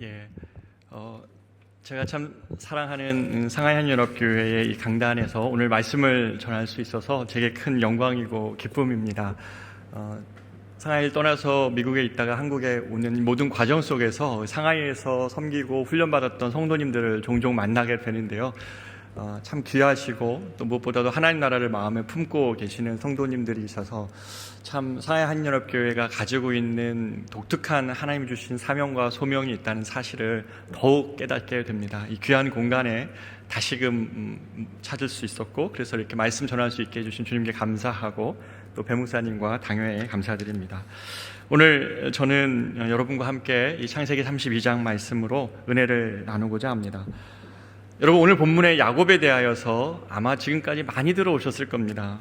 예, 제가 참 사랑하는 상하이 한연합교회의 이 강단에서 오늘 말씀을 전할 수 있어서 제게 큰 영광이고 기쁨입니다. 상하이를 떠나서 미국에 있다가 한국에 오는 모든 과정 속에서 상하이에서 섬기고 훈련받았던 성도님들을 종종 만나게 되는데요. 참 귀하시고 또 무엇보다도 하나님 나라를 마음에 품고 계시는 성도님들이 있어서 참 상하이 한연합교회가 가지고 있는 독특한 하나님 주신 사명과 소명이 있다는 사실을 더욱 깨닫게 됩니다. 이 귀한 공간에 다시금 찾을 수 있었고, 그래서 이렇게 말씀 전할 수 있게 해주신 주님께 감사하고 또 배목사님과 당회에 감사드립니다. 오늘 저는 여러분과 함께 이 창세기 32장 말씀으로 은혜를 나누고자 합니다. 여러분, 오늘 본문의 야곱에 대하여서 아마 지금까지 많이 들어오셨을 겁니다.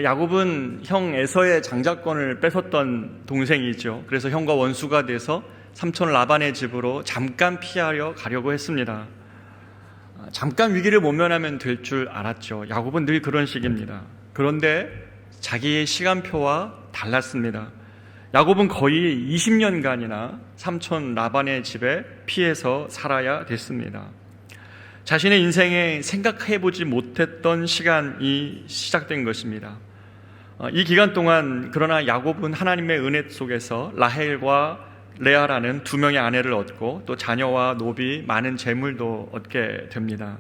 야곱은 형 에서의 장자권을 뺏었던 동생이죠. 그래서 형과 원수가 돼서 삼촌 라반의 집으로 잠깐 피하려 가려고 했습니다. 잠깐 위기를 모면하면 될 줄 알았죠. 야곱은 늘 그런 식입니다. 그런데 자기의 시간표와 달랐습니다. 야곱은 거의 20년간이나 삼촌 라반의 집에 피해서 살아야 됐습니다. 자신의 인생에 생각해보지 못했던 시간이 시작된 것입니다. 이 기간 동안 그러나 야곱은 하나님의 은혜 속에서 라헬과 레아라는 두 명의 아내를 얻고 또 자녀와 노비, 많은 재물도 얻게 됩니다.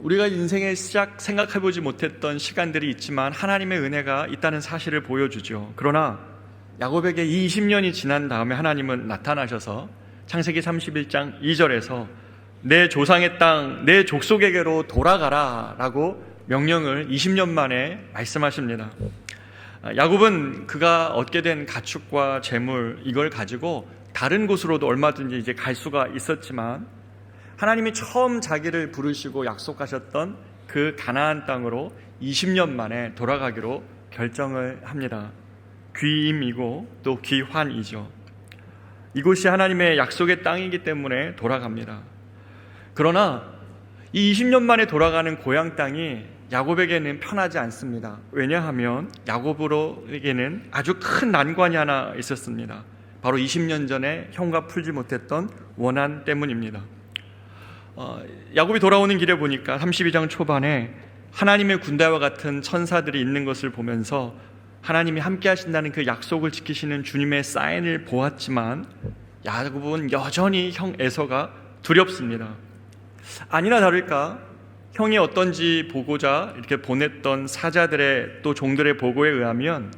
우리가 인생의 시작 생각해보지 못했던 시간들이 있지만 하나님의 은혜가 있다는 사실을 보여주죠. 그러나 야곱에게 이 20년이 지난 다음에 하나님은 나타나셔서 창세기 31장 2절에서 내 조상의 땅, 내 족속에게로 돌아가라 라고 명령을 20년 만에 말씀하십니다. 야곱은 그가 얻게 된 가축과 재물, 이걸 가지고 다른 곳으로도 얼마든지 이제 갈 수가 있었지만 하나님이 처음 자기를 부르시고 약속하셨던 그 가나안 땅으로 20년 만에 돌아가기로 결정을 합니다. 귀임이고 또 귀환이죠. 이곳이 하나님의 약속의 땅이기 때문에 돌아갑니다. 그러나 이 20년 만에 돌아가는 고향 땅이 야곱에게는 편하지 않습니다. 왜냐하면 야곱에게는 아주 큰 난관이 하나 있었습니다. 바로 20년 전에 형과 풀지 못했던 원한 때문입니다. 야곱이 돌아오는 길에 보니까 32장 초반에 하나님의 군대와 같은 천사들이 있는 것을 보면서 하나님이 함께 하신다는 그 약속을 지키시는 주님의 사인을 보았지만 야곱은 여전히 형 에서가 두렵습니다. 아니나 다를까 형이 어떤지 보고자 이렇게 보냈던 사자들의 또 종들의 보고에 의하면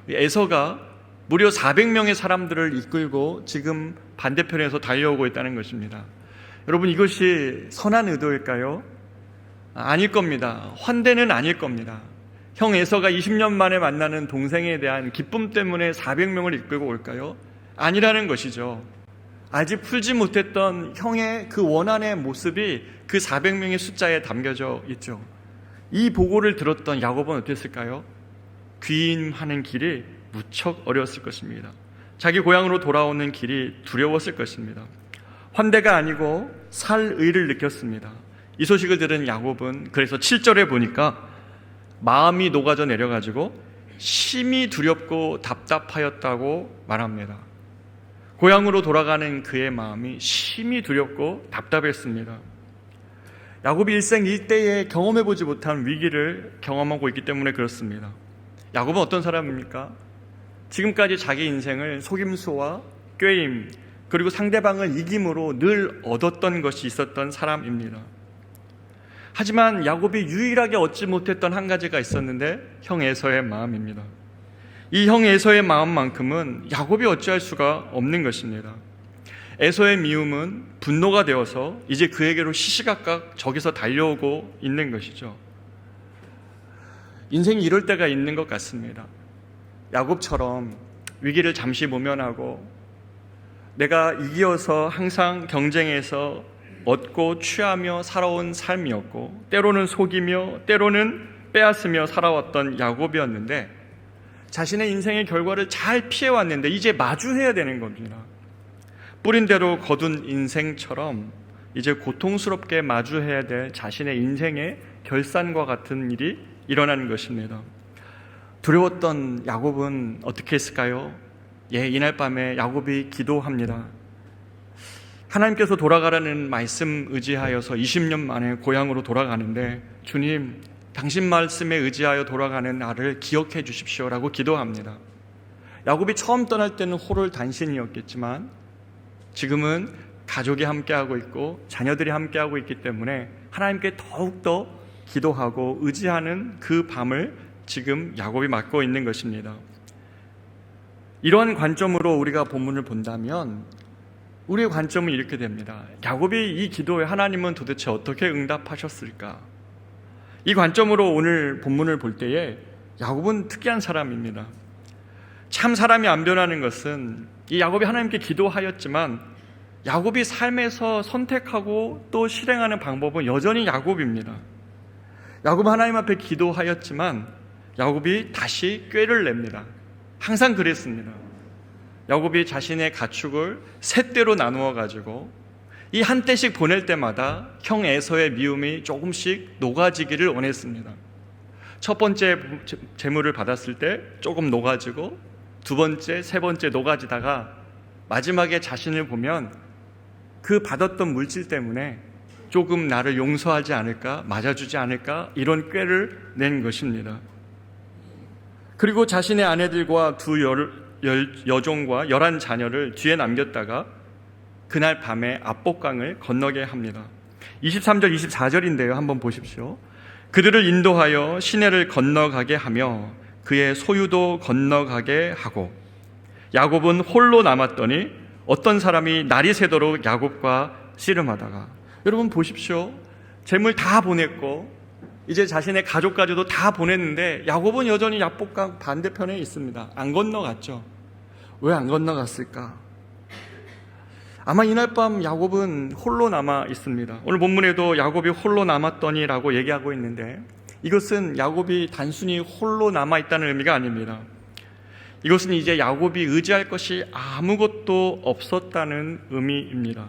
에서가 무려 400명의 사람들을 이끌고 지금 반대편에서 달려오고 있다는 것입니다. 여러분, 이것이 선한 의도일까요? 아닐 겁니다. 환대는 아닐 겁니다. 형 에서가 20년 만에 만나는 동생에 대한 기쁨 때문에 400명을 이끌고 올까요? 아니라는 것이죠. 아직 풀지 못했던 형의 그 원한의 모습이 그 400명의 숫자에 담겨져 있죠. 이 보고를 들었던 야곱은 어땠을까요? 귀임하는 길이 무척 어려웠을 것입니다. 자기 고향으로 돌아오는 길이 두려웠을 것입니다. 환대가 아니고 살의를 느꼈습니다. 이 소식을 들은 야곱은 그래서 7절에 보니까 마음이 녹아져 내려가지고 심히 두렵고 답답하였다고 말합니다. 고향으로 돌아가는 그의 마음이 심히 두렵고 답답했습니다. 야곱이 일생 일대에 경험해보지 못한 위기를 경험하고 있기 때문에 그렇습니다. 야곱은 어떤 사람입니까? 지금까지 자기 인생을 속임수와 꾀임 그리고 상대방을 이김으로 늘 얻었던 것이 있었던 사람입니다. 하지만 야곱이 유일하게 얻지 못했던 한 가지가 있었는데 형 에서의 마음입니다. 이 형 에서의 마음만큼은 야곱이 어찌할 수가 없는 것입니다. 에서의 미움은 분노가 되어서 이제 그에게로 시시각각 저기서 달려오고 있는 것이죠. 인생이 이럴 때가 있는 것 같습니다. 야곱처럼 위기를 잠시 모면하고 내가 이기어서 항상 경쟁에서 얻고 취하며 살아온 삶이었고 때로는 속이며 때로는 빼앗으며 살아왔던 야곱이었는데 자신의 인생의 결과를 잘 피해왔는데 이제 마주해야 되는 겁니다. 뿌린 대로 거둔 인생처럼 이제 고통스럽게 마주해야 될 자신의 인생의 결산과 같은 일이 일어나는 것입니다. 두려웠던 야곱은 어떻게 했을까요? 이날 밤에 야곱이 기도합니다. 하나님께서 돌아가라는 말씀 의지하여서 20년 만에 고향으로 돌아가는데, 주님, 당신 말씀에 의지하여 돌아가는 나를 기억해 주십시오라고 기도합니다. 야곱이 처음 떠날 때는 홀을 단신이었겠지만 지금은 가족이 함께하고 있고 자녀들이 함께하고 있기 때문에 하나님께 더욱더 기도하고 의지하는 그 밤을 지금 야곱이 맞고 있는 것입니다. 이러한 관점으로 우리가 본문을 본다면 우리의 관점은 이렇게 됩니다. 야곱이 이 기도에 하나님은 도대체 어떻게 응답하셨을까? 이 관점으로 오늘 본문을 볼 때에 야곱은 특이한 사람입니다. 참 사람이 안 변하는 것은 이 야곱이 하나님께 기도하였지만 야곱이 삶에서 선택하고 또 실행하는 방법은 여전히 야곱입니다. 야곱은 하나님 앞에 기도하였지만 야곱이 다시 꾀를 냅니다. 항상 그랬습니다. 야곱이 자신의 가축을 세 떼로 나누어 가지고 이 한 떼씩 보낼 때마다 형 에서의 미움이 조금씩 녹아지기를 원했습니다. 첫 번째 재물을 받았을 때 조금 녹아지고 두 번째, 세 번째 녹아지다가 마지막에 자신을 보면 그 받았던 물질 때문에 조금 나를 용서하지 않을까, 맞아주지 않을까, 이런 꾀를 낸 것입니다. 그리고 자신의 아내들과 두 여종과 11자녀를 뒤에 남겼다가 그날 밤에 압복강을 건너게 합니다. 23절, 24절인데요. 한번 보십시오. 그들을 인도하여 시내를 건너가게 하며 그의 소유도 건너가게 하고 야곱은 홀로 남았더니 어떤 사람이 날이 새도록 야곱과 씨름하다가, 여러분 보십시오. 재물 다 보냈고 이제 자신의 가족까지도 다 보냈는데 야곱은 여전히 압복강 반대편에 있습니다. 안 건너갔죠. 왜 안 건너갔을까? 아마 이날 밤 야곱은 홀로 남아 있습니다. 오늘 본문에도 야곱이 홀로 남았더니라고 얘기하고 있는데 이것은 야곱이 단순히 홀로 남아 있다는 의미가 아닙니다. 이것은 이제 야곱이 의지할 것이 아무것도 없었다는 의미입니다.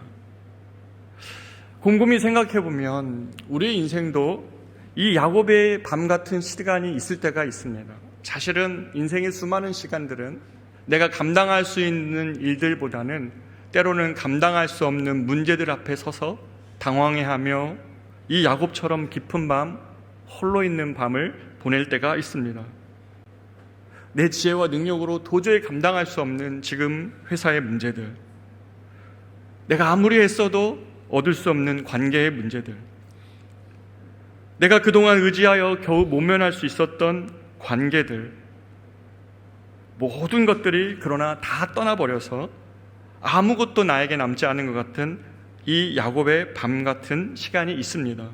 곰곰이 생각해 보면 우리의 인생도 이 야곱의 밤 같은 시간이 있을 때가 있습니다. 사실은 인생의 수많은 시간들은 내가 감당할 수 있는 일들보다는 때로는 감당할 수 없는 문제들 앞에 서서 당황해하며 이 야곱처럼 깊은 밤, 홀로 있는 밤을 보낼 때가 있습니다. 내 지혜와 능력으로 도저히 감당할 수 없는 지금 회사의 문제들, 내가 아무리 했어도 얻을 수 없는 관계의 문제들, 내가 그동안 의지하여 겨우 모면할 수 있었던 관계들, 모든 것들이 그러나 다 떠나버려서 아무것도 나에게 남지 않은 것 같은 이 야곱의 밤 같은 시간이 있습니다.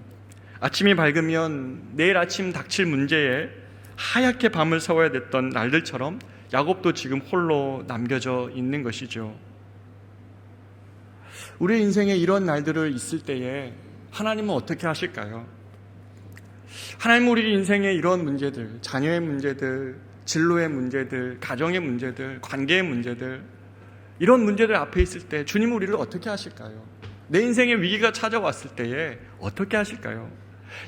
아침이 밝으면 내일 아침 닥칠 문제에 하얗게 밤을 새워야 됐던 날들처럼 야곱도 지금 홀로 남겨져 있는 것이죠. 우리 인생에 이런 날들을 있을 때에 하나님은 어떻게 하실까요? 하나님은 우리 인생에 이런 문제들, 자녀의 문제들, 진로의 문제들, 가정의 문제들, 관계의 문제들, 이런 문제들 앞에 있을 때 주님은 우리를 어떻게 하실까요? 내 인생에 위기가 찾아왔을 때에 어떻게 하실까요?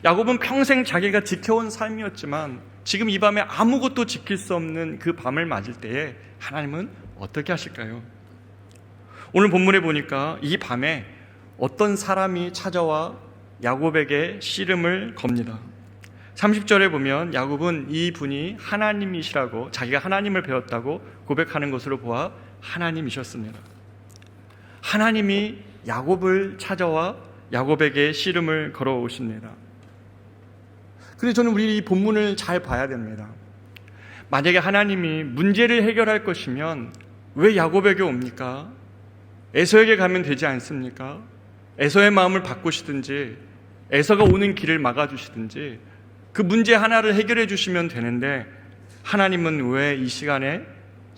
야곱은 평생 자기가 지켜온 삶이었지만 지금 이 밤에 아무것도 지킬 수 없는 그 밤을 맞을 때에 하나님은 어떻게 하실까요? 오늘 본문에 보니까 이 밤에 어떤 사람이 찾아와 야곱에게 씨름을 겁니다. 30절에 보면 야곱은 이 분이 하나님이시라고, 자기가 하나님을 배웠다고 고백하는 것으로 보아 하나님이셨습니다. 하나님이 야곱을 찾아와 야곱에게 씨름을 걸어오십니다. 그래서 저는 우리 이 본문을 잘 봐야 됩니다. 만약에 하나님이 문제를 해결할 것이면 왜 야곱에게 옵니까? 에서에게 가면 되지 않습니까? 에서의 마음을 바꾸시든지 에서가 오는 길을 막아주시든지 그 문제 하나를 해결해 주시면 되는데 하나님은 왜 이 시간에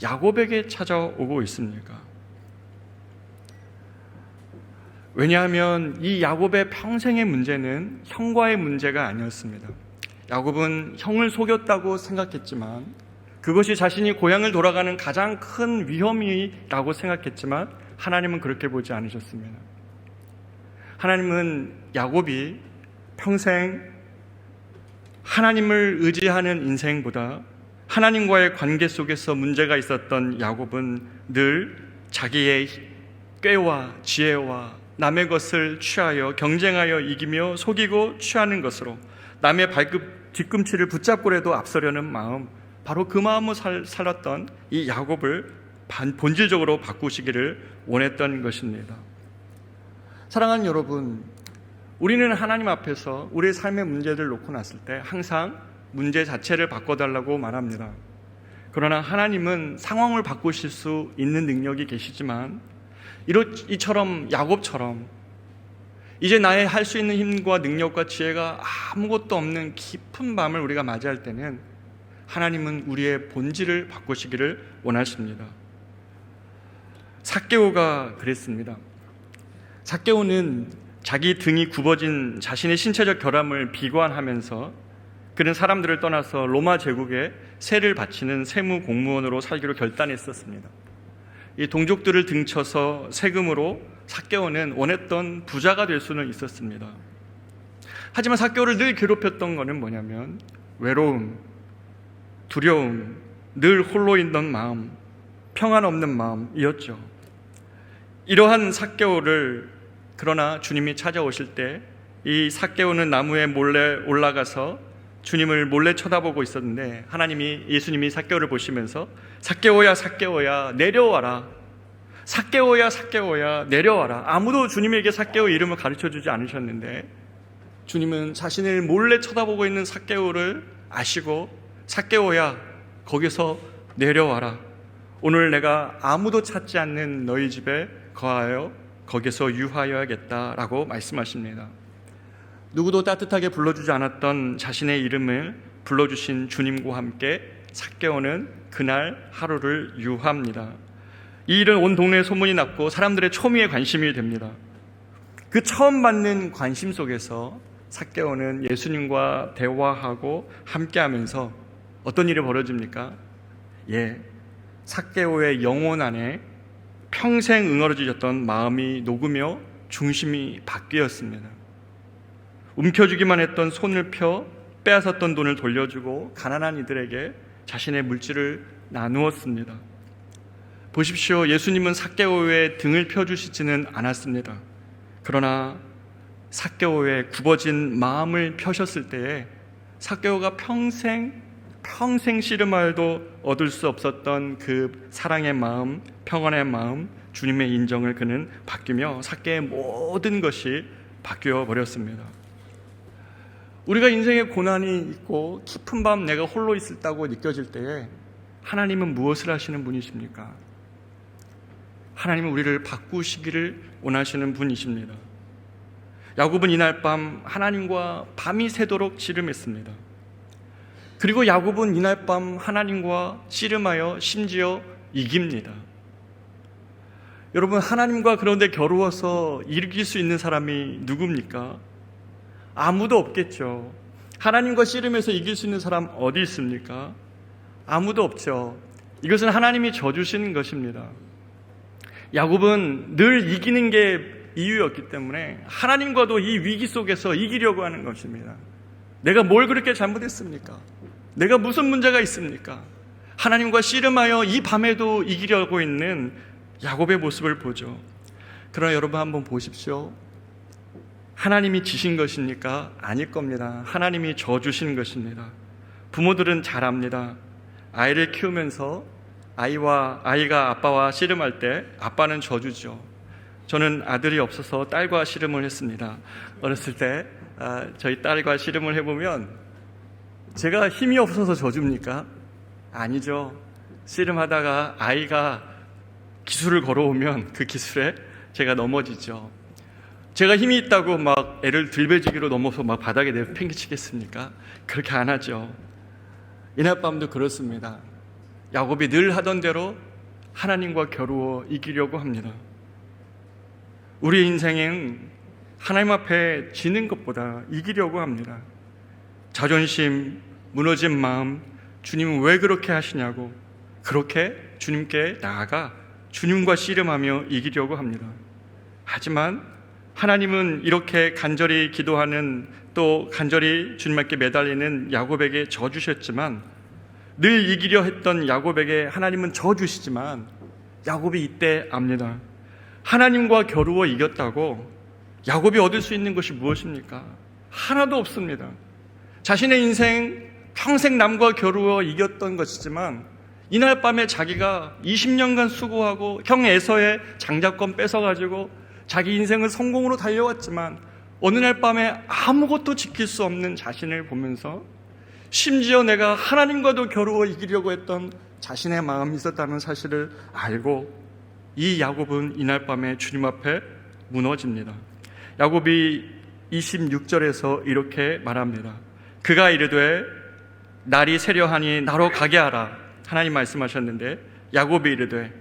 야곱에게 찾아오고 있습니까? 왜냐하면 이 야곱의 평생의 문제는 형과의 문제가 아니었습니다. 야곱은 형을 속였다고 생각했지만, 그것이 자신이 고향을 돌아가는 가장 큰 위험이라고 생각했지만 하나님은 그렇게 보지 않으셨습니다. 하나님은 야곱이 평생 하나님을 의지하는 인생보다 하나님과의 관계 속에서 문제가 있었던 야곱은 늘 자기의 꾀와 지혜와 남의 것을 취하여 경쟁하여 이기며 속이고 취하는 것으로 남의 뒤꿈치를 붙잡고라도 앞서려는 마음, 바로 그 마음을 살았던 이 야곱을 본질적으로 바꾸시기를 원했던 것입니다. 사랑하는 여러분, 우리는 하나님 앞에서 우리의 삶의 문제를 놓고 났을 때 항상 문제 자체를 바꿔달라고 말합니다. 그러나 하나님은 상황을 바꾸실 수 있는 능력이 계시지만 이처럼 야곱처럼 이제 나의 할 수 있는 힘과 능력과 지혜가 아무것도 없는 깊은 밤을 우리가 맞이할 때는 하나님은 우리의 본질을 바꾸시기를 원하십니다. 삭개오가 그랬습니다. 삭개오는 자기 등이 굽어진 자신의 신체적 결함을 비관하면서 그는 사람들을 떠나서 로마 제국에 세를 바치는 세무 공무원으로 살기로 결단했었습니다. 이 동족들을 등쳐서 세금으로 삭개오는 원했던 부자가 될 수는 있었습니다. 하지만 삭개오를 늘 괴롭혔던 것은 뭐냐면 외로움, 두려움, 늘 홀로 있는 마음, 평안 없는 마음이었죠. 이러한 삭개오를 그러나 주님이 찾아오실 때 이 삭개오는 나무에 몰래 올라가서 주님을 몰래 쳐다보고 있었는데 예수님이 삭개오를 보시면서 삭개오야 삭개오야 내려와라, 삭개오야 삭개오야 내려와라. 아무도 주님에게 삭개오 이름을 가르쳐주지 않으셨는데 주님은 자신을 몰래 쳐다보고 있는 삭개오를 아시고 삭개오야 거기서 내려와라. 오늘 내가 아무도 찾지 않는 너희 집에 거하여 거기서 유하여야겠다라고 말씀하십니다. 누구도 따뜻하게 불러주지 않았던 자신의 이름을 불러주신 주님과 함께 삭개오는 그날 하루를 유하합니다. 이 일은 온 동네에 소문이 났고 사람들의 초미에 관심이 됩니다. 그 처음 받는 관심 속에서 삭개오는 예수님과 대화하고 함께하면서 어떤 일이 벌어집니까? 삭개오의 영혼 안에 평생 응어러지셨던 마음이 녹으며 중심이 바뀌었습니다. 움켜쥐기만 했던 손을 펴 빼앗았던 돈을 돌려주고 가난한 이들에게 자신의 물질을 나누었습니다. 보십시오. 예수님은 삭개오의 등을 펴주시지는 않았습니다. 그러나 삭개오의 굽어진 마음을 펴셨을 때에 삭개오가 평생 씨름하여도 얻을 수 없었던 그 사랑의 마음, 평안의 마음, 주님의 인정을 그는 바뀌며 삭개의 모든 것이 바뀌어 버렸습니다. 우리가 인생에 고난이 있고 깊은 밤 내가 홀로 있다고 느껴질 때에 하나님은 무엇을 하시는 분이십니까? 하나님은 우리를 바꾸시기를 원하시는 분이십니다. 야곱은 이날 밤 하나님과 밤이 새도록 씨름했습니다. 그리고 야곱은 이날 밤 하나님과 씨름하여 심지어 이깁니다. 여러분, 하나님과 그런데 겨루어서 이길 수 있는 사람이 누굽니까? 아무도 없겠죠. 하나님과 씨름해서 이길 수 있는 사람 어디 있습니까? 아무도 없죠. 이것은 하나님이 져주신 것입니다. 야곱은 늘 이기는 게 이유였기 때문에 하나님과도 이 위기 속에서 이기려고 하는 것입니다. 내가 뭘 그렇게 잘못했습니까? 내가 무슨 문제가 있습니까? 하나님과 씨름하여 이 밤에도 이기려고 있는 야곱의 모습을 보죠. 그러나 여러분 한번 보십시오. 하나님이 지신 것입니까? 아닐 겁니다. 하나님이 져주신 것입니다. 부모들은 잘 압니다. 아이를 키우면서 아이가 아빠와 씨름할 때 아빠는 져주죠. 저는 아들이 없어서 딸과 씨름을 했습니다. 어렸을 때 저희 딸과 씨름을 해보면 제가 힘이 없어서 져줍니까? 아니죠. 씨름하다가 아이가 기술을 걸어오면 그 기술에 제가 넘어지죠. 제가 힘이 있다고 막 애를 들배지기로 넘어서 막 바닥에 내팽개치겠습니까? 그렇게 안 하죠. 이날 밤도 그렇습니다. 야곱이 늘 하던 대로 하나님과 겨루어 이기려고 합니다. 우리 인생은 하나님 앞에 지는 것보다 이기려고 합니다. 자존심, 무너진 마음, 주님은 왜 그렇게 하시냐고 그렇게 주님께 나아가 주님과 씨름하며 이기려고 합니다. 하지만 하나님은 이렇게 간절히 기도하는, 또 간절히 주님께 매달리는 야곱에게 져주셨지만, 늘 이기려 했던 야곱에게 하나님은 져주시지만 야곱이 이때 압니다. 하나님과 겨루어 이겼다고 야곱이 얻을 수 있는 것이 무엇입니까? 하나도 없습니다. 자신의 인생 평생 남과 겨루어 이겼던 것이지만 이날 밤에 자기가 20년간 수고하고 형 에서의 장자권 뺏어가지고 자기 인생을 성공으로 달려왔지만 어느 날 밤에 아무것도 지킬 수 없는 자신을 보면서 심지어 내가 하나님과도 겨루어 이기려고 했던 자신의 마음이 있었다는 사실을 알고 이 야곱은 이날 밤에 주님 앞에 무너집니다. 야곱이 26절에서 이렇게 말합니다. 그가 이르되 날이 새려하니 나로 가게 하라. 하나님 말씀하셨는데 야곱이 이르되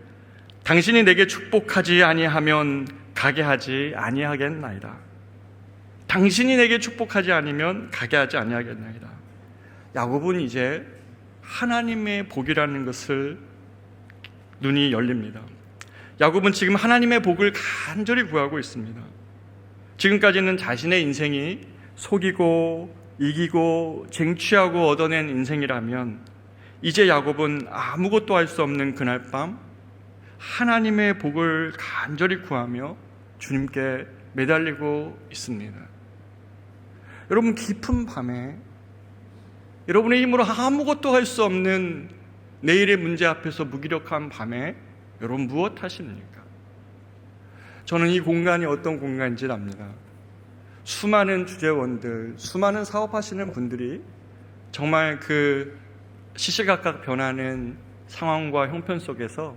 당신이 내게 축복하지 아니하면 가게 하지 아니하겠나이다. 당신이 내게 축복하지 않으면 가게 하지 아니하겠나이다. 야곱은 이제 하나님의 복이라는 것을 눈이 열립니다. 야곱은 지금 하나님의 복을 간절히 구하고 있습니다. 지금까지는 자신의 인생이 속이고 이기고 쟁취하고 얻어낸 인생이라면 이제 야곱은 아무것도 할 수 없는 그날 밤 하나님의 복을 간절히 구하며 주님께 매달리고 있습니다. 여러분, 깊은 밤에 여러분의 힘으로 아무것도 할 수 없는 내일의 문제 앞에서 무기력한 밤에 여러분 무엇 하십니까? 저는 이 공간이 어떤 공간인지 압니다. 수많은 주재원들, 수많은 사업하시는 분들이 정말 그 시시각각 변하는 상황과 형편 속에서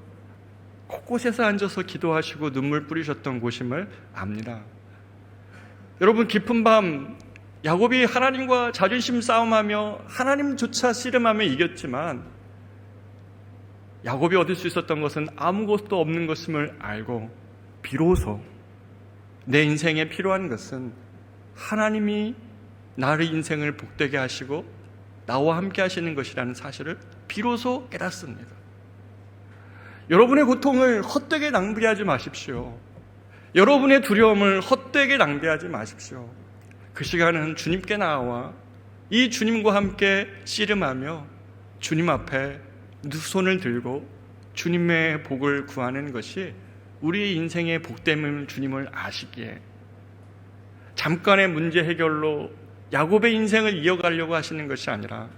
곳곳에서 앉아서 기도하시고 눈물 뿌리셨던 곳임을 압니다. 여러분, 깊은 밤 야곱이 하나님과 자존심 싸움하며 하나님조차 씨름하며 이겼지만 야곱이 얻을 수 있었던 것은 아무것도 없는 것임을 알고 비로소 내 인생에 필요한 것은 하나님이 나의 인생을 복되게 하시고 나와 함께 하시는 것이라는 사실을 비로소 깨닫습니다. 여러분의 고통을 헛되게 낭비하지 마십시오. 여러분의 두려움을 헛되게 낭비하지 마십시오. 그 시간은 주님께 나와 이 주님과 함께 씨름하며 주님 앞에 두 손을 들고 주님의 복을 구하는 것이 우리의 인생의 복됨을 주님을 아시기에 잠깐의 문제 해결로 야곱의 인생을 이어가려고 하시는 것이 아니라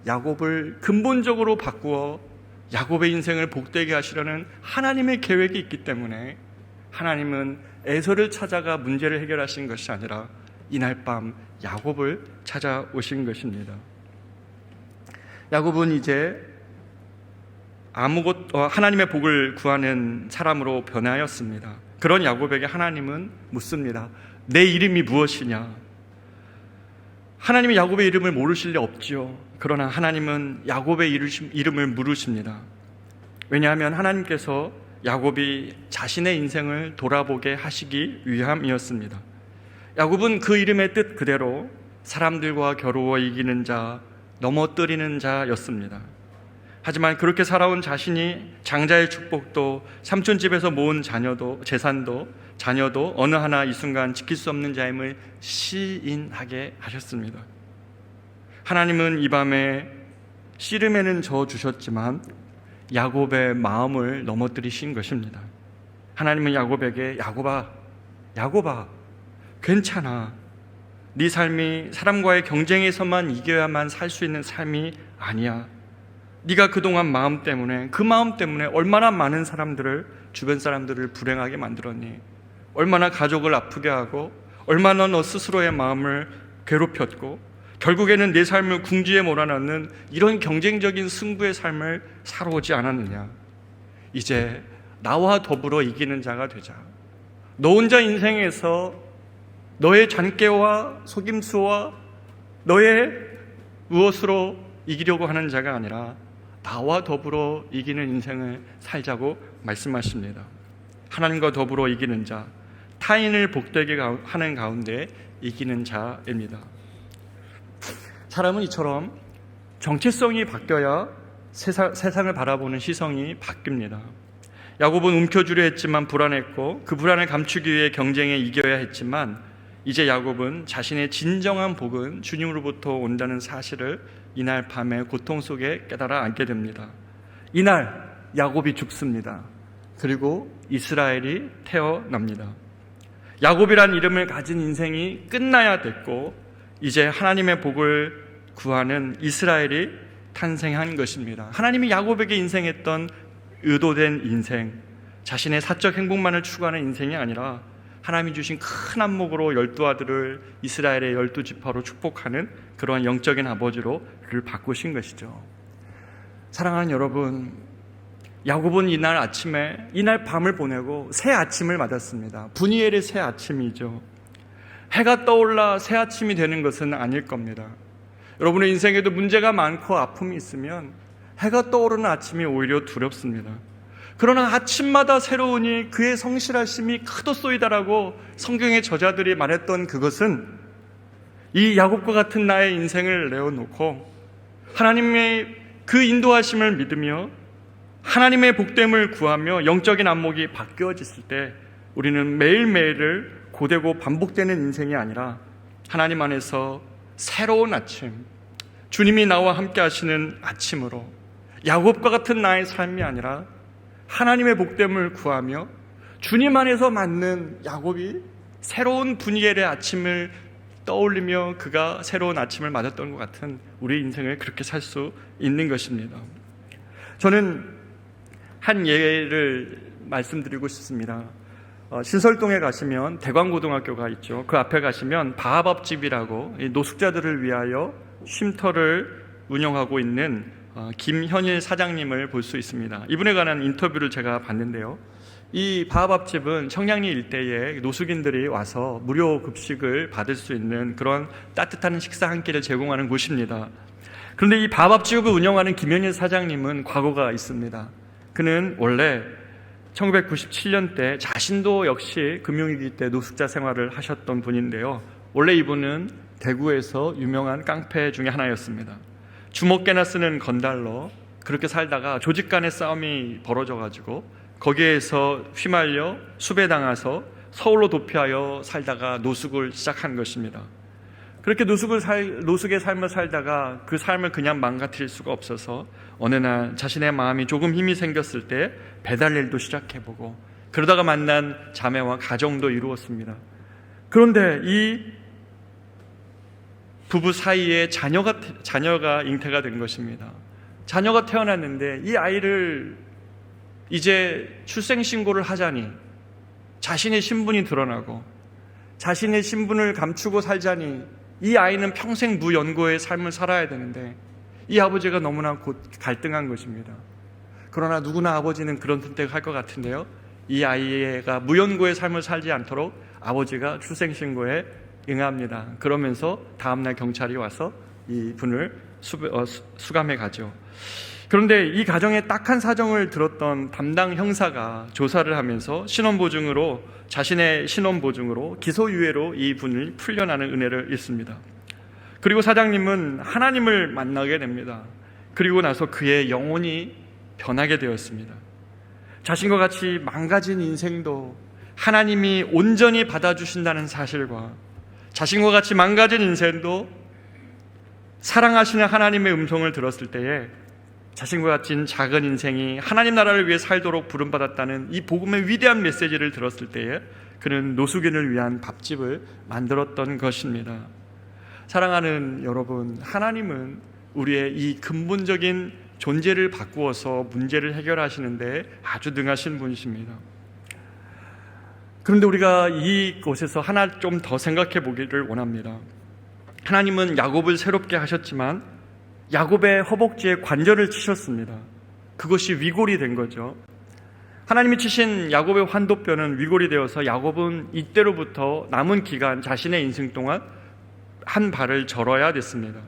야곱을 근본적으로 바꾸어 야곱의 인생을 복되게 하시려는 하나님의 계획이 있기 때문에 하나님은 에서를 찾아가 문제를 해결하신 것이 아니라 이날 밤 야곱을 찾아오신 것입니다. 야곱은 이제 하나님의 복을 구하는 사람으로 변하였습니다. 그런 야곱에게 하나님은 묻습니다. 내 이름이 무엇이냐? 하나님이 야곱의 이름을 모르실 리 없지요. 그러나 하나님은 야곱의 이름을 물으십니다. 왜냐하면 하나님께서 야곱이 자신의 인생을 돌아보게 하시기 위함이었습니다. 야곱은 그 이름의 뜻 그대로 사람들과 겨루어 이기는 자, 넘어뜨리는 자였습니다. 하지만 그렇게 살아온 자신이 장자의 축복도 삼촌집에서 모은 재산도 자녀도 어느 하나 이 순간 지킬 수 없는 자임을 시인하게 하셨습니다. 하나님은 이 밤에 씨름에는 저 주셨지만 야곱의 마음을 넘어뜨리신 것입니다. 하나님은 야곱에게 야곱아 괜찮아. 네 삶이 사람과의 경쟁에서만 이겨야만 살 수 있는 삶이 아니야. 네가 그동안 그 마음 때문에 얼마나 많은 주변 사람들을 불행하게 만들었니? 얼마나 가족을 아프게 하고 얼마나 너 스스로의 마음을 괴롭혔고 결국에는 내 삶을 궁지에 몰아넣는 이런 경쟁적인 승부의 삶을 살아오지 않았느냐? 이제 나와 더불어 이기는 자가 되자. 너 혼자 인생에서 너의 잔꾀와 속임수와 너의 무엇으로 이기려고 하는 자가 아니라 나와 더불어 이기는 인생을 살자고 말씀하십니다. 하나님과 더불어 이기는 자, 타인을 복되게 하는 가운데 이기는 자입니다. 사람은 이처럼 정체성이 바뀌어야 세상을 바라보는 시선이 바뀝니다. 야곱은 움켜쥐려 했지만 불안했고 그 불안을 감추기 위해 경쟁에 이겨야 했지만 이제 야곱은 자신의 진정한 복은 주님으로부터 온다는 사실을 이날 밤의 고통 속에 깨달아 앉게 됩니다. 이날 야곱이 죽습니다. 그리고 이스라엘이 태어납니다. 야곱이란 이름을 가진 인생이 끝나야 됐고 이제 하나님의 복을 구하는 이스라엘이 탄생한 것입니다. 하나님이 야곱에게 인생했던 의도된 인생, 자신의 사적 행복만을 추구하는 인생이 아니라 하나님이 주신 큰 안목으로 12아들을 이스라엘의 12지파로 축복하는 그러한 영적인 아버지로 그를 바꾸신 것이죠. 사랑하는 여러분, 야곱은 이날 아침에, 이날 밤을 보내고 새 아침을 맞았습니다. 분이엘의 새 아침이죠. 해가 떠올라 새 아침이 되는 것은 아닐 겁니다. 여러분의 인생에도 문제가 많고 아픔이 있으면 해가 떠오르는 아침이 오히려 두렵습니다. 그러나 아침마다 새로우니 그의 성실하심이 크도소이다라고 성경의 저자들이 말했던 그것은 이 야곱과 같은 나의 인생을 내어놓고 하나님의 그 인도하심을 믿으며 하나님의 복됨을 구하며 영적인 안목이 바뀌어졌을 때 우리는 매일매일을 고되고 반복되는 인생이 아니라 하나님 안에서 새로운 아침, 주님이 나와 함께 하시는 아침으로 야곱과 같은 나의 삶이 아니라 하나님의 복됨을 구하며 주님 안에서 맞는 야곱이 새로운 분이엘의 아침을 떠올리며 그가 새로운 아침을 맞았던 것 같은 우리 인생을 그렇게 살 수 있는 것입니다. 저는 한 예를 말씀드리고 싶습니다. 신설동에 가시면 대광고등학교가 있죠. 그 앞에 가시면 바하밥집이라고 노숙자들을 위하여 쉼터를 운영하고 있는 김현일 사장님을 볼 수 있습니다. 이분에 관한 인터뷰를 제가 봤는데요. 이 바하밥집은 청량리 일대에 노숙인들이 와서 무료 급식을 받을 수 있는 그런 따뜻한 식사 한 끼를 제공하는 곳입니다. 그런데 이 바하밥집을 운영하는 김현일 사장님은 과거가 있습니다. 그는 원래 1997년 때 자신도 역시 금융위기 때 노숙자 생활을 하셨던 분인데요. 원래 이분은 대구에서 유명한 깡패 중에 하나였습니다. 주먹개나 쓰는 건달로 그렇게 살다가 조직 간의 싸움이 벌어져가지고 거기에서 휘말려 수배당해서 서울로 도피하여 살다가 노숙을 시작한 것입니다. 그렇게 노숙의 삶을 살다가 그 삶을 그냥 망가뜨릴 수가 없어서 어느 날 자신의 마음이 조금 힘이 생겼을 때 배달 일도 시작해보고 그러다가 만난 자매와 가정도 이루었습니다. 그런데 이 부부 사이에 자녀가 잉태가 된 것입니다. 자녀가 태어났는데 이 아이를 이제 출생신고를 하자니 자신의 신분이 드러나고 자신의 신분을 감추고 살자니 이 아이는 평생 무연고의 삶을 살아야 되는데 이 아버지가 너무나 곧 갈등한 것입니다. 그러나 누구나 아버지는 그런 선택을 할 것 같은데요. 이 아이가 무연고의 삶을 살지 않도록 아버지가 출생신고에 응합니다. 그러면서 다음날 경찰이 와서 이 분을 수감해 가죠. 그런데 이 가정의 딱한 사정을 들었던 담당 형사가 조사를 하면서 자신의 신원보증으로 기소유예로 이 분을 풀려나는 은혜를 입습니다. 그리고 사장님은 하나님을 만나게 됩니다. 그리고 나서 그의 영혼이 변하게 되었습니다. 자신과 같이 망가진 인생도 하나님이 온전히 받아주신다는 사실과 자신과 같이 망가진 인생도 사랑하시는 하나님의 음성을 들었을 때에 자신과 같은 작은 인생이 하나님 나라를 위해 살도록 부름받았다는 이 복음의 위대한 메시지를 들었을 때에 그는 노숙인을 위한 밥집을 만들었던 것입니다. 사랑하는 여러분, 하나님은 우리의 이 근본적인 존재를 바꾸어서 문제를 해결하시는데 아주 능하신 분이십니다. 그런데 우리가 이곳에서 하나 좀 더 생각해 보기를 원합니다. 하나님은 야곱을 새롭게 하셨지만 야곱의 허벅지에 관절을 치셨습니다. 그것이 위골이 된 거죠. 하나님이 치신 야곱의 환도뼈는 위골이 되어서 야곱은 이때로부터 남은 기간 자신의 인생 동안 한 발을 절어야 됐습니다.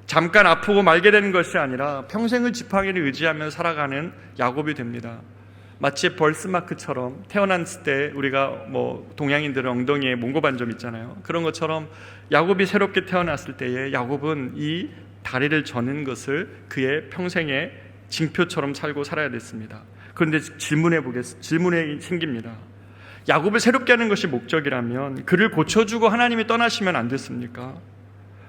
잠깐 아프고 말게 되는 것이 아니라 평생을 지팡이를 의지하며 살아가는 야곱이 됩니다. 마치 벌스마크처럼 태어났을 때 우리가 동양인들은 엉덩이에 몽고반점 있잖아요. 그런 것처럼 야곱이 새롭게 태어났을 때에 야곱은 이 다리를 저는 것을 그의 평생의 징표처럼 살아야 됐습니다. 그런데 질문이 생깁니다. 야곱을 새롭게 하는 것이 목적이라면 그를 고쳐주고 하나님이 떠나시면 안 됐습니까?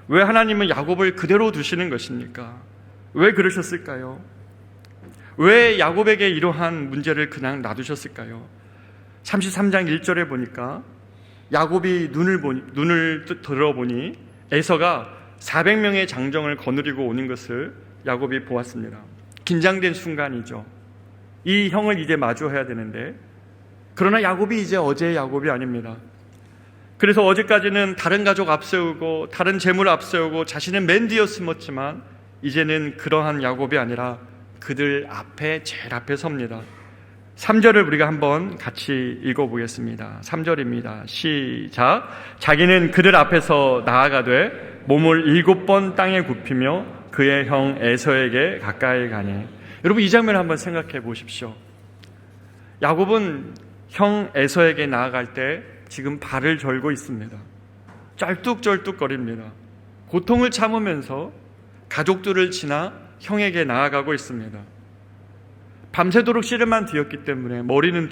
왜 하나님은 야곱을 그대로 두시는 것입니까? 왜 그러셨을까요? 왜 야곱에게 이러한 문제를 그냥 놔두셨을까요? 33장 1절에 보니까 야곱이 눈을 들어보니 에서가 400명의 장정을 거느리고 오는 것을 야곱이 보았습니다. 긴장된 순간이죠. 이 형을 이제 마주해야 되는데, 그러나 야곱이 이제 어제의 야곱이 아닙니다. 그래서 어제까지는 다른 가족 앞세우고 다른 재물 앞세우고 자신은 맨 뒤에 숨었지만 이제는 그러한 야곱이 아니라 그들 앞에 제일 앞에 섭니다. 3절을 우리가 한번 같이 읽어보겠습니다. 3절입니다. 시작. 자기는 그들 앞에서 나아가되 몸을 7번 땅에 굽히며 그의 형 에서에게 가까이 가니. 여러분, 이 장면을 한번 생각해 보십시오. 야곱은 형 에서에게 나아갈 때 지금 발을 절고 있습니다. 쩔뚝쩔뚝거립니다. 고통을 참으면서 가족들을 지나 형에게 나아가고 있습니다. 밤새도록 씨름만 뒤었기 때문에 머리는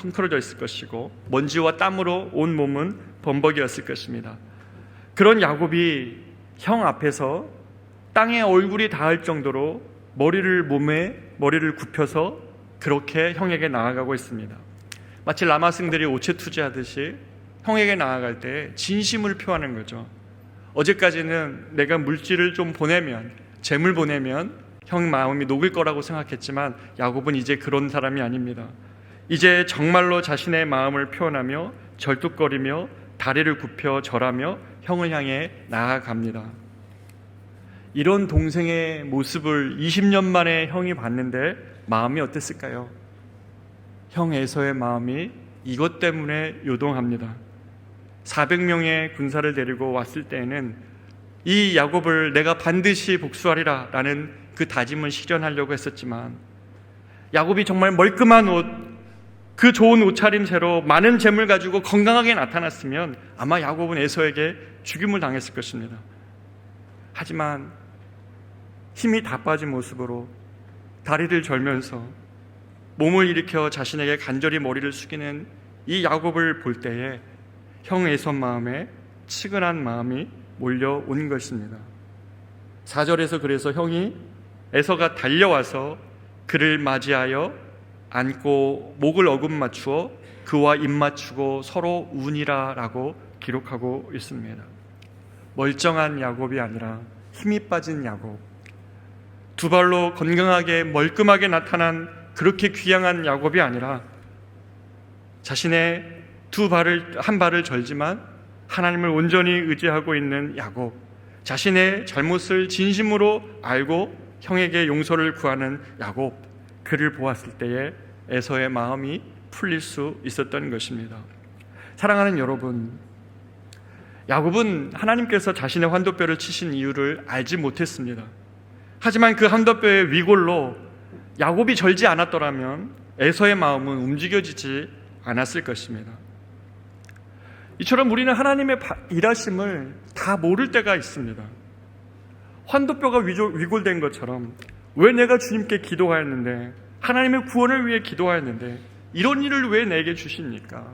헝클어져 있을 것이고 먼지와 땀으로 온 몸은 범벅이었을 것입니다. 그런 야곱이 형 앞에서 땅에 얼굴이 닿을 정도로 몸에 머리를 굽혀서 그렇게 형에게 나아가고 있습니다. 마치 라마승들이 오체투지하듯이 형에게 나아갈 때 진심을 표하는 거죠. 어제까지는 내가 물질을 좀 보내면, 재물 보내면 형 마음이 녹을 거라고 생각했지만 야곱은 이제 그런 사람이 아닙니다. 이제 정말로 자신의 마음을 표현하며 절뚝거리며 다리를 굽혀 절하며 형을 향해 나아갑니다. 이런 동생의 모습을 20년 만에 형이 봤는데 마음이 어땠을까요? 형 에서의 마음이 이것 때문에 요동합니다. 400명의 군사를 데리고 왔을 때에는 이 야곱을 내가 반드시 복수하리라 라는 그 다짐을 실현하려고 했었지만 야곱이 정말 멀끔한 옷, 그 좋은 옷차림새로 많은 재물 가지고 건강하게 나타났으면 아마 야곱은 에서에게 죽임을 당했을 것입니다. 하지만 힘이 다 빠진 모습으로 다리를 절면서 몸을 일으켜 자신에게 간절히 머리를 숙이는 이 야곱을 볼 때에 형 에서 마음에 측은한 마음이 몰려오는 것입니다. 4절에서 그래서 형이 에서가 달려와서 그를 맞이하여 안고 목을 어금 맞추어 그와 입 맞추고 서로 우니라 라고 기록하고 있습니다. 멀쩡한 야곱이 아니라 힘이 빠진 야곱, 두 발로 건강하게 멀끔하게 나타난 그렇게 귀양한 야곱이 아니라 자신의 한 발을 절지만 하나님을 온전히 의지하고 있는 야곱, 자신의 잘못을 진심으로 알고 형에게 용서를 구하는 야곱, 그를 보았을 때에 에서의 마음이 풀릴 수 있었던 것입니다. 사랑하는 여러분, 야곱은 하나님께서 자신의 환도뼈를 치신 이유를 알지 못했습니다. 하지만 그 환도뼈의 위골로 야곱이 절지 않았더라면 에서의 마음은 움직여지지 않았을 것입니다. 이처럼 우리는 하나님의 일하심을 다 모를 때가 있습니다. 환도뼈가 위골된 것처럼 왜 내가 주님께 기도하였는데, 하나님의 구원을 위해 기도하였는데 이런 일을 왜 내게 주십니까?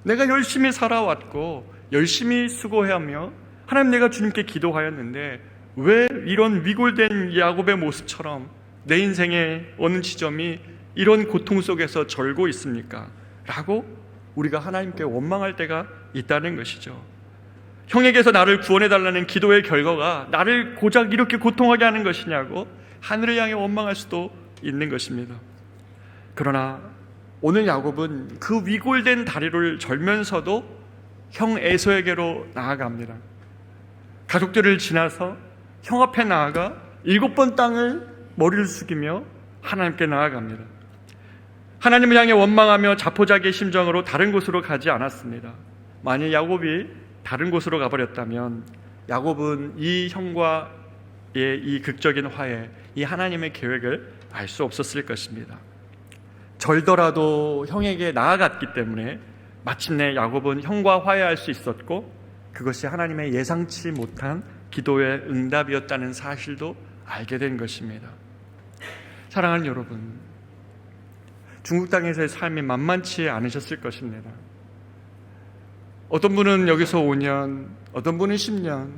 내가 열심히 살아왔고 열심히 수고하며 하나님, 내가 주님께 기도하였는데 왜 이런 위골된 야곱의 모습처럼 내 인생의 어느 지점이 이런 고통 속에서 절고 있습니까? 라고 우리가 하나님께 원망할 때가 있다는 것이죠. 형에게서 나를 구원해달라는 기도의 결과가 나를 고작 이렇게 고통하게 하는 것이냐고 하늘을 향해 원망할 수도 있는 것입니다. 그러나 오늘 야곱은 그 위골된 다리를 절면서도 형 에서에게로 나아갑니다. 가족들을 지나서 형 앞에 나아가 7번 땅을 머리를 숙이며 하나님께 나아갑니다. 하나님을 향해 원망하며 자포자기의 심정으로 다른 곳으로 가지 않았습니다. 만약 야곱이 다른 곳으로 가버렸다면 야곱은 이 형과의 이 극적인 화해, 이 하나님의 계획을 알 수 없었을 것입니다. 절더라도 형에게 나아갔기 때문에 마침내 야곱은 형과 화해할 수 있었고, 그것이 하나님의 예상치 못한 기도의 응답이었다는 사실도 알게 된 것입니다. 사랑하는 여러분, 중국 땅에서의 삶이 만만치 않으셨을 것입니다. 어떤 분은 여기서 5년, 어떤 분은 10년,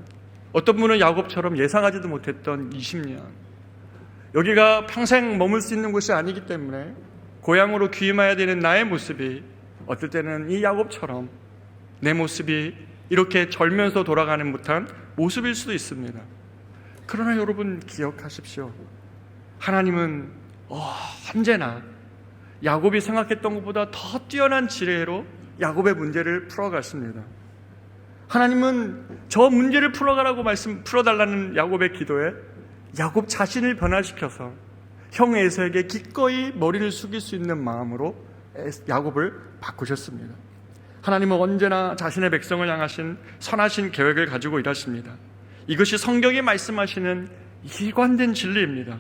어떤 분은 야곱처럼 예상하지도 못했던 20년, 여기가 평생 머물 수 있는 곳이 아니기 때문에 고향으로 귀임해야 되는 나의 모습이 어떨 때는 이 야곱처럼 내 모습이 이렇게 절면서 돌아가는 듯한 모습일 수도 있습니다. 그러나 여러분 기억하십시오. 하나님은 언제나 야곱이 생각했던 것보다 더 뛰어난 지혜로 야곱의 문제를 풀어갔습니다. 하나님은 저 문제를 풀어달라는 야곱의 기도에 야곱 자신을 변화시켜서 형 에서에게 기꺼이 머리를 숙일 수 있는 마음으로 야곱을 바꾸셨습니다. 하나님은 언제나 자신의 백성을 향하신 선하신 계획을 가지고 일하십니다. 이것이 성경이 말씀하시는 일관된 진리입니다.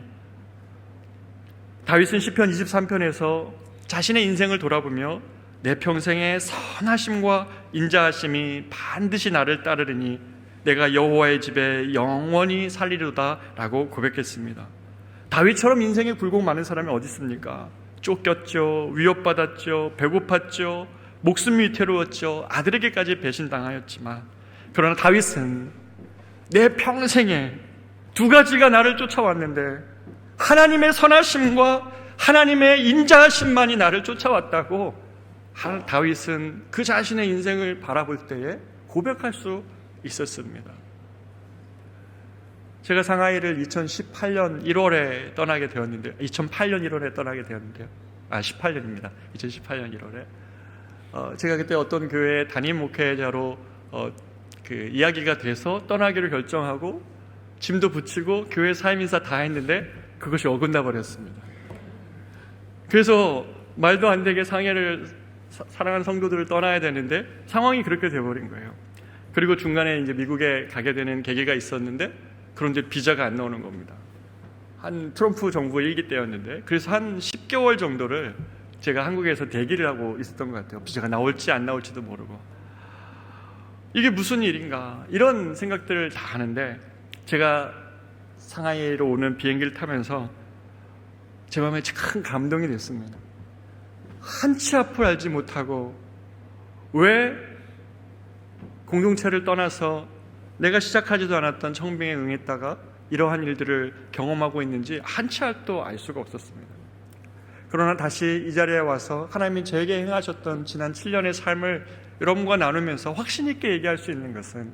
다윗은 시편 23편에서 자신의 인생을 돌아보며 내 평생의 선하심과 인자하심이 반드시 나를 따르리니 내가 여호와의 집에 영원히 살리로다 라고 고백했습니다. 다윗처럼 인생에 굴곡 많은 사람이 어디 있습니까? 쫓겼죠, 위협받았죠, 배고팠죠, 목숨이 위태로웠죠, 아들에게까지 배신당하였지만, 그러나 다윗은 내 평생에 두 가지가 나를 쫓아왔는데 하나님의 선하심과 하나님의 인자하심만이 나를 쫓아왔다고 다윗은 그 자신의 인생을 바라볼 때에 고백할 수 있었습니다. 제가 상하이를 2018년 1월에 떠나게 되었는데요. 2008년 1월에 떠나게 되었는데요. 18년입니다. 2018년 1월에. 제가 그때 어떤 교회 담임 목회자로 이야기가 돼서 떠나기를 결정하고 짐도 붙이고 교회 사임인사 다 했는데 그것이 어긋나 버렸습니다. 그래서 말도 안 되게 사랑하는 성도들을 떠나야 되는데 상황이 그렇게 돼버린 거예요. 그리고 중간에 이제 미국에 가게 되는 계기가 있었는데 그런데 비자가 안 나오는 겁니다. 한 트럼프 정부 일기 때였는데 그래서 한 10개월 정도를 제가 한국에서 대기를 하고 있었던 것 같아요. 비자가 나올지 안 나올지도 모르고. 이게 무슨 일인가 이런 생각들을 다 하는데 제가 상하이로 오는 비행기를 타면서 제 마음에 큰 감동이 됐습니다. 한치 앞을 알지 못하고 왜 공동체를 떠나서 내가 시작하지도 않았던 청빙에 응했다가 이러한 일들을 경험하고 있는지 한치 앞도 알 수가 없었습니다. 그러나 다시 이 자리에 와서 하나님이 저에게 행하셨던 지난 7년의 삶을 여러분과 나누면서 확신 있게 얘기할 수 있는 것은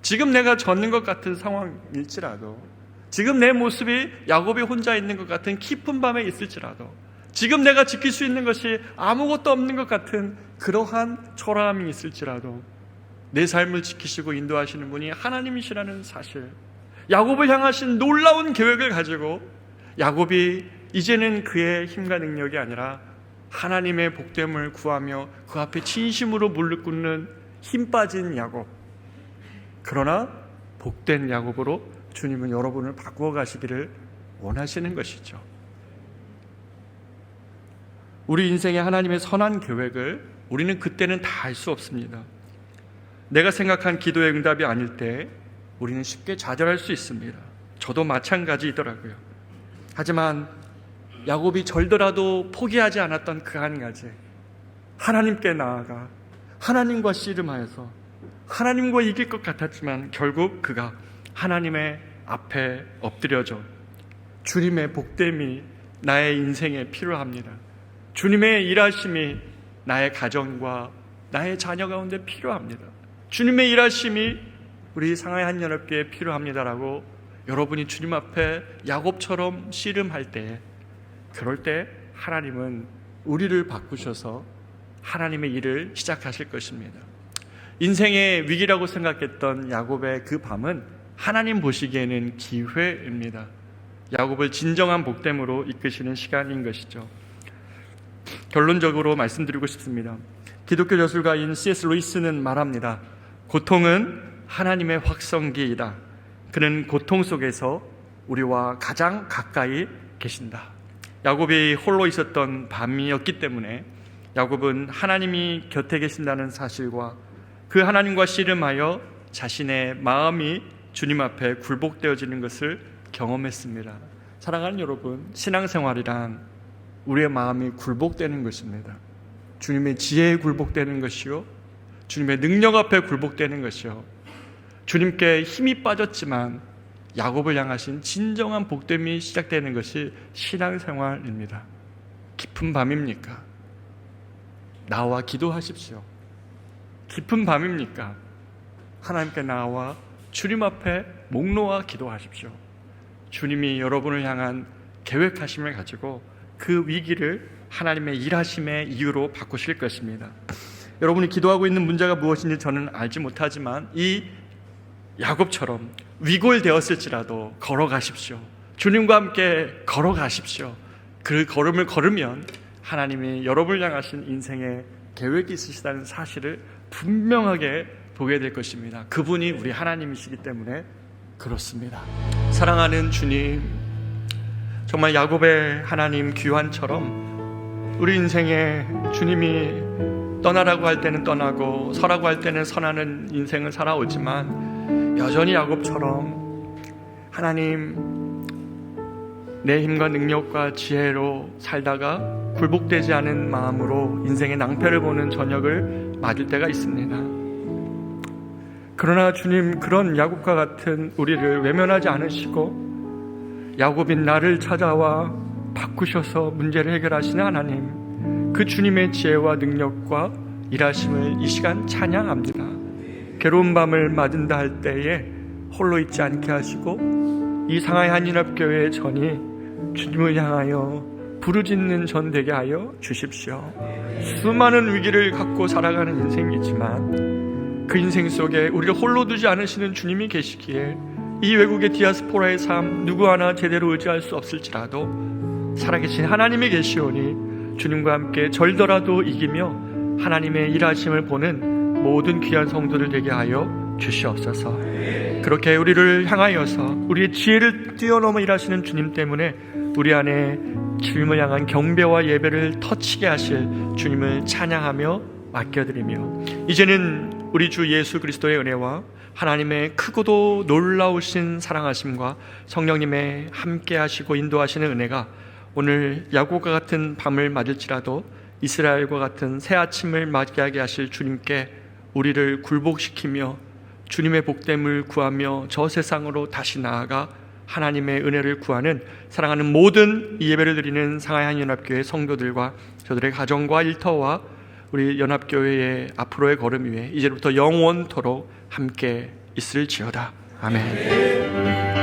지금 내가 젖는 것 같은 상황일지라도, 지금 내 모습이 야곱이 혼자 있는 것 같은 깊은 밤에 있을지라도, 지금 내가 지킬 수 있는 것이 아무것도 없는 것 같은 그러한 초라함이 있을지라도 내 삶을 지키시고 인도하시는 분이 하나님이시라는 사실, 야곱을 향하신 놀라운 계획을 가지고 야곱이 이제는 그의 힘과 능력이 아니라 하나님의 복됨을 구하며 그 앞에 진심으로 무릎 꿇는 힘 빠진 야곱, 그러나 복된 야곱으로 주님은 여러분을 바꾸어 가시기를 원하시는 것이죠. 우리 인생의 하나님의 선한 계획을 우리는 그때는 다 알 수 없습니다. 내가 생각한 기도의 응답이 아닐 때 우리는 쉽게 좌절할 수 있습니다. 저도 마찬가지이더라고요. 하지만 야곱이 절더라도 포기하지 않았던 그 한 가지, 하나님께 나아가 하나님과 씨름하여서 하나님과 이길 것 같았지만 결국 그가 하나님의 앞에 엎드려져 주님의 복됨이 나의 인생에 필요합니다. 주님의 일하심이 나의 가정과 나의 자녀 가운데 필요합니다. 주님의 일하심이 우리 상하이 한연합교회에 필요합니다라고 여러분이 주님 앞에 야곱처럼 씨름할 때, 그럴 때 하나님은 우리를 바꾸셔서 하나님의 일을 시작하실 것입니다. 인생의 위기라고 생각했던 야곱의 그 밤은 하나님 보시기에는 기회입니다. 야곱을 진정한 복됨으로 이끄시는 시간인 것이죠. 결론적으로 말씀드리고 싶습니다. 기독교 저술가인 C.S. 루이스는 말합니다. 고통은 하나님의 확성기이다. 그는 고통 속에서 우리와 가장 가까이 계신다. 야곱이 홀로 있었던 밤이었기 때문에 야곱은 하나님이 곁에 계신다는 사실과 그 하나님과 씨름하여 자신의 마음이 주님 앞에 굴복되어지는 것을 경험했습니다. 사랑하는 여러분, 신앙생활이란 우리의 마음이 굴복되는 것입니다. 주님의 지혜에 굴복되는 것이요, 주님의 능력 앞에 굴복되는 것이요, 주님께 힘이 빠졌지만 야곱을 향하신 진정한 복됨이 시작되는 것이 신앙생활입니다. 깊은 밤입니까? 나와 기도하십시오. 깊은 밤입니까? 하나님께 나와 주님 앞에 목 놓아 기도하십시오. 주님이 여러분을 향한 계획하심을 가지고 그 위기를 하나님의 일하심의 이유로 바꾸실 것입니다. 여러분이 기도하고 있는 문제가 무엇인지 저는 알지 못하지만 이 야곱처럼 위골되었을지라도 걸어가십시오. 주님과 함께 걸어가십시오. 그 걸음을 걸으면 하나님이 여러분을 향하신 인생의 계획이 있으시다는 사실을 분명하게 보게 될 것입니다. 그분이 우리 하나님이시기 때문에 그렇습니다. 사랑하는 주님, 정말 야곱의 하나님 귀환처럼 우리 인생에 주님이 떠나라고 할 때는 떠나고 서라고 할 때는 선하는 인생을 살아오지만 여전히 야곱처럼 하나님, 내 힘과 능력과 지혜로 살다가 굴복되지 않은 마음으로 인생의 낭패를 보는 저녁을 맞을 때가 있습니다. 그러나 주님, 그런 야곱과 같은 우리를 외면하지 않으시고 야곱인 나를 찾아와 바꾸셔서 문제를 해결하시는 하나님, 그 주님의 지혜와 능력과 일하심을 이 시간 찬양합니다. 괴로운 밤을 맞은다 할 때에 홀로 있지 않게 하시고 이 상하이 한인합교회의 전이 주님을 향하여 부르짖는 전 되게 하여 주십시오. 수많은 위기를 갖고 살아가는 인생이지만 그 인생 속에 우리를 홀로 두지 않으시는 주님이 계시기에 이 외국의 디아스포라의 삶 누구 하나 제대로 의지할 수 없을지라도 살아계신 하나님이 계시오니 주님과 함께 절더라도 이기며 하나님의 일하심을 보는 모든 귀한 성도들 되게 하여 주시옵소서. 그렇게 우리를 향하여서 우리의 지혜를 뛰어넘어 일하시는 주님 때문에 우리 안에 주님을 향한 경배와 예배를 터치게 하실 주님을 찬양하며 맡겨드리며, 이제는 우리 주 예수 그리스도의 은혜와 하나님의 크고도 놀라우신 사랑하심과 성령님의 함께 하시고 인도하시는 은혜가 오늘 야곱과 같은 밤을 맞을지라도 이스라엘과 같은 새 아침을 맞이하게 하실 주님께 우리를 굴복시키며 주님의 복됨을 구하며 저 세상으로 다시 나아가 하나님의 은혜를 구하는 사랑하는 모든 이 예배를 드리는 상하이 한인연합교회 성도들과 저들의 가정과 일터와 우리 연합교회의 앞으로의 걸음 위에 이제부터 영원토록 함께 있을지어다. 아멘.